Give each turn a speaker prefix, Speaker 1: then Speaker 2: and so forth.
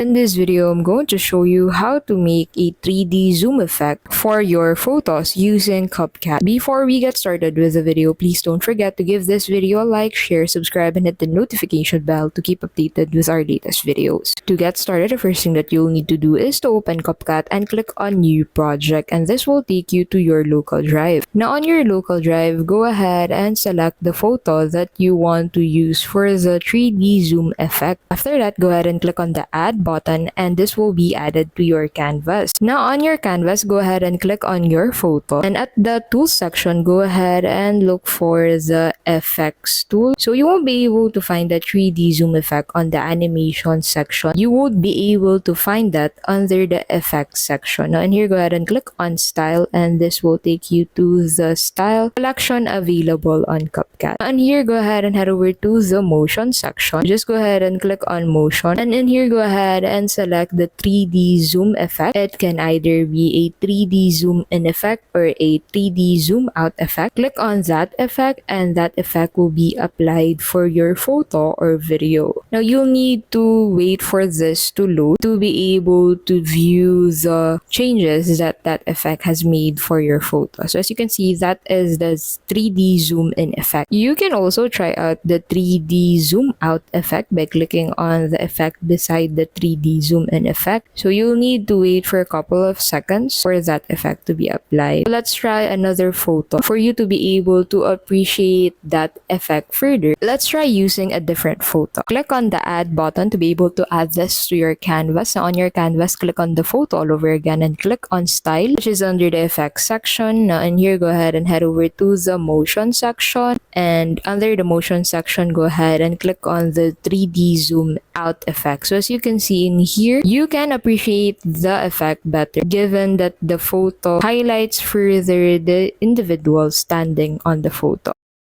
Speaker 1: In this video, I'm going to show you how to make a 3D zoom effect for your photos using Capcut. Before we get started with the video, please don't forget to give this video a like, share, subscribe, and hit the notification bell to keep updated with our latest videos. To get started, the first thing that you'll need to do is to open Capcut and click on New Project, and this will take you to your local drive. Now on your local drive, go ahead and select the photo that you want to use for the 3D zoom effect. After that, go ahead and click on the Add button, and this will be added to your canvas. Now on your canvas, go ahead and click on your photo, and at the tools section, go ahead and look for the effects tool. So you won't be able to find the 3D zoom effect on the animation section. You would be able to find that under the effects section. Now in here, go ahead and click on style, and this will take you to the style collection available on Capcut. And here, go ahead and head over to the motion section. Just go ahead and click on motion, and in here, go ahead and select the 3D zoom effect. It can either be a 3D zoom in effect or a 3D zoom out effect. Click on that effect, and that effect will be applied for your photo or video. Now you'll need to wait for this to load to be able to view the changes that that effect has made for your photo. So as you can see, that is the 3D zoom in effect. You can also try out the 3D zoom out effect by clicking on the effect beside the 3D zoom in effect. So you'll need to wait for a couple of seconds for that effect to be applied. Let's try another photo for you to be able to appreciate that effect further. Let's try using a different photo. Click on the Add button to be able to add this to your canvas. Now on your canvas, click on the photo all over again and click on Style, which is under the Effects section. Now in here, go ahead and head over to the Motion section, and under the Motion section, go ahead and click on the 3D zoom out effect. So as you can see in here, you can appreciate the effect better given that the photo highlights further the individual standing on the photo.